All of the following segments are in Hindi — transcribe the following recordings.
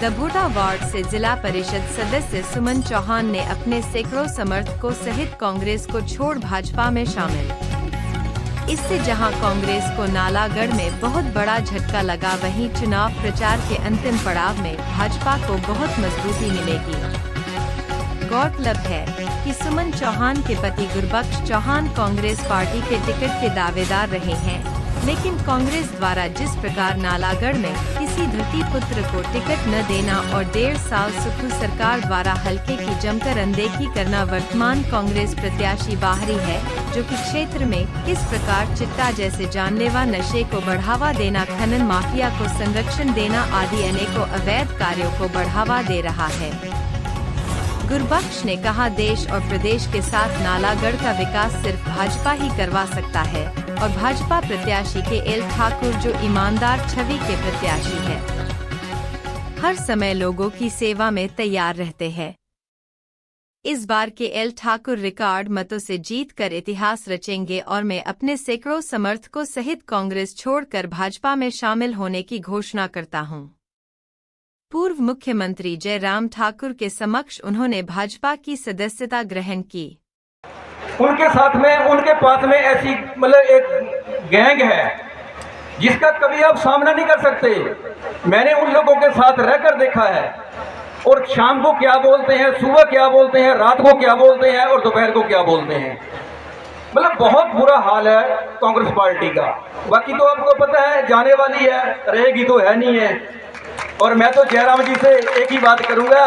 दभोटा वार्ड से जिला परिषद सदस्य सुमन चौहान ने अपने सैकड़ों समर्थकों सहित कांग्रेस को छोड़ भाजपा में शामिल। इससे जहां कांग्रेस को नालागढ़ में बहुत बड़ा झटका लगा, वहीं चुनाव प्रचार के अंतिम पड़ाव में भाजपा को बहुत मजबूती मिलेगी। गौरतलब है कि सुमन चौहान के पति गुरबख्श चौहान कांग्रेस पार्टी के टिकट के दावेदार रहे हैं, लेकिन कांग्रेस द्वारा जिस प्रकार नालागढ़ में किसी धरती पुत्र को टिकट न देना और 1.5 साल सुखू सरकार द्वारा हल्के की जमकर अनदेखी करना वर्तमान कांग्रेस प्रत्याशी बाहरी है, जो कि क्षेत्र में किस प्रकार चिट्टा जैसे जानलेवा नशे को बढ़ावा देना, खनन माफिया को संरक्षण देना आदि अनेकों अवैध कार्यों को बढ़ावा दे रहा है। गुरबख्श ने कहा, देश और प्रदेश के साथ नालागढ़ का विकास सिर्फ भाजपा ही करवा सकता है और भाजपा प्रत्याशी के एल ठाकुर जो ईमानदार छवि के प्रत्याशी है, हर समय लोगों की सेवा में तैयार रहते हैं। इस बार के एल ठाकुर रिकॉर्ड मतों से जीतकर इतिहास रचेंगे और मैं अपने सैकड़ों समर्थकों सहित कांग्रेस छोड़कर भाजपा में शामिल होने की घोषणा करता हूं। पूर्व मुख्यमंत्री जयराम ठाकुर के समक्ष उन्होंने भाजपा की सदस्यता ग्रहण की। उनके साथ में, उनके पास में ऐसी एक गैंग है जिसका कभी आप सामना नहीं कर सकते। मैंने उन लोगों के साथ रहकर देखा है, और शाम को क्या बोलते हैं, सुबह क्या बोलते हैं, रात को क्या बोलते हैं और दोपहर को क्या बोलते हैं। बहुत बुरा हाल है कांग्रेस पार्टी का। बाकी तो आपको पता है, जाने वाली है, रहेगी तो है नहीं है। और मैं तो जयराम जी से एक ही बात करूंगा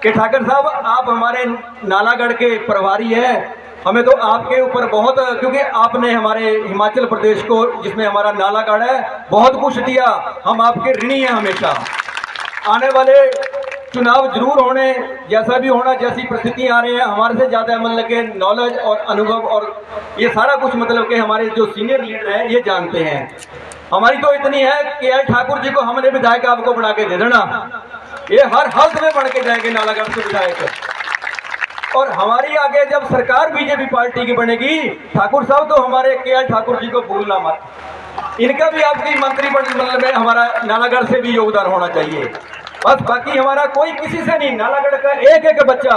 कि ठाकर साहब, आप हमारे नालागढ़ के प्रभारी हैं, हमें तो आपके ऊपर बहुत, क्योंकि आपने हमारे हिमाचल प्रदेश को, जिसमें हमारा नालागढ़ है, बहुत कुछ दिया। हम आपके ऋणी हैं हमेशा। आने वाले चुनाव जरूर होने, जैसा भी होना, जैसी परिस्थिति आ रही है, हमारे से ज़्यादा के नॉलेज और अनुभव और ये सारा कुछ कि हमारे जो सीनियर लीडर हैं ये जानते हैं। हमारी तो इतनी है कि एल ठाकुर जी को हमने विधायक आपको बना के दे देना, ये हर हालत में बन के जाएंगे नालागढ़ से विधायक। और हमारी आगे जब सरकार बीजेपी पार्टी की बनेगी, ठाकुर साहब तो हमारे के.एल. ठाकुर जी को भूलना मत। इनका भी आपकी मंत्रिमंडल में हमारा नालागढ़ से भी योगदान होना चाहिए। बस बाकी हमारा कोई किसी से नहीं, नालागढ़ का एक एक बच्चा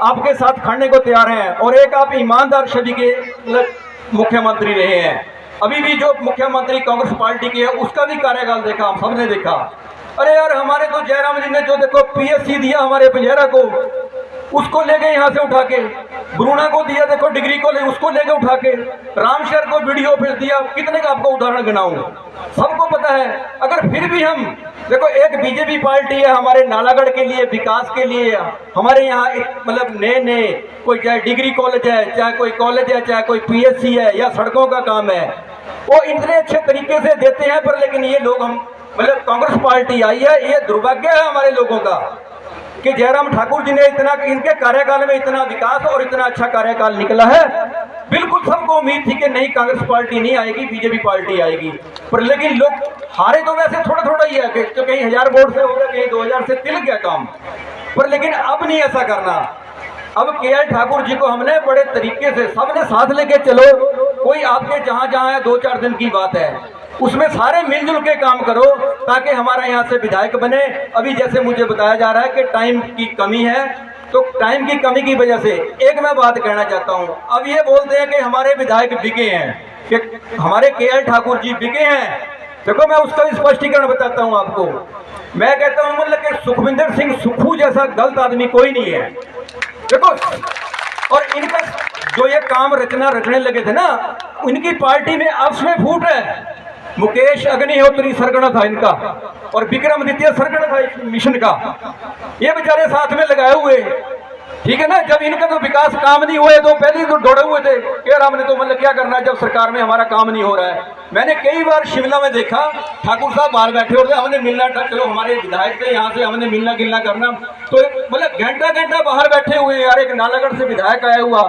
आपके साथ खड़ने को तैयार है। और एक आप ईमानदार छवि के मुख्यमंत्री रहे हैं। अभी भी जो मुख्यमंत्री कांग्रेस पार्टी की है, उसका भी कार्यकाल देखा, हम सबने देखा। अरे यार, हमारे तो जयराम जी ने जो देखो पीएससी दिया हमारे पंजेरा को, उसको ले गए यहाँ से उठा के। ब्रूना को दिया देखो डिग्री को, उसको ले गए उठा के। रामशहर को वीडियो ऑफिस दिया, कितने का आपको उदाहरण गिनाऊं, सबको पता है। अगर फिर भी हम देखो, एक बीजेपी पार्टी है हमारे नालागढ़ के लिए, विकास के लिए, हमारे यहाँ नए नए कोई, चाहे डिग्री कॉलेज है, चाहे कोई कॉलेज है, चाहे कोई पीएससी है या सड़कों का काम है, वो इतने अच्छे तरीके से देते हैं। पर लेकिन ये लोग, हम कांग्रेस पार्टी आई है, ये दुर्भाग्य है हमारे लोगों का कि जयराम ठाकुर जी ने इतना, इनके कार्यकाल में इतना विकास और इतना अच्छा कार्यकाल निकला है। बिल्कुल सबको उम्मीद थी कि नहीं, कांग्रेस पार्टी नहीं आएगी, बीजेपी पार्टी आएगी। पर लेकिन लोग हारे तो वैसे थोड़ा थोड़ा ही है, तो कहीं 1000 वोट से हो गया, कहीं 2000 से तिल गया काम। पर लेकिन अब नहीं ऐसा करना। अब के.एल. ठाकुर जी को हमने बड़े तरीके से सबने साथ लेके चलो। कोई आपके जहां जहां है, 2-4 दिन की बात है, उसमें सारे मिलजुल के काम करो ताकि हमारा यहाँ से विधायक बने। अभी जैसे मुझे बताया जा रहा है कि टाइम की कमी है, तो टाइम की कमी की वजह से एक मैं बात कहना चाहता हूँ। अब ये बोलते हैं कि हमारे विधायक बिके हैं, कि हमारे के.एल. ठाकुर जी बिके हैं। देखो, मैं उसका भी स्पष्टीकरण बताता हूँ आपको। मैं कहता हूँ कि सुखविंदर सिंह सुक्खू जैसा गलत आदमी कोई नहीं है। देखो, और इनका जो ये काम रचने लगे थे ना, इनकी पार्टी में आपस में फूट है। मुकेश अग्निहोत्री सरगना था इनका, और विक्रमादित्य सरगना था इस मिशन का। ये बेचारे साथ में लगाए हुए, ठीक है ना। जब इनका तो विकास काम नहीं हुए तो पहले ही तो दौड़े हुए थे कि यार हमने तो क्या करना है जब सरकार में हमारा काम नहीं हो रहा है। मैंने कई बार शिमला में देखा, ठाकुर साहब बाहर बैठे होते, हमने मिलना, चलो हमारे विधायक थे यहाँ से, हमने मिलना गिलना करना, तो घंटा घंटा बाहर बैठे हुए यार, एक नालागढ़ से विधायक आया हुआ।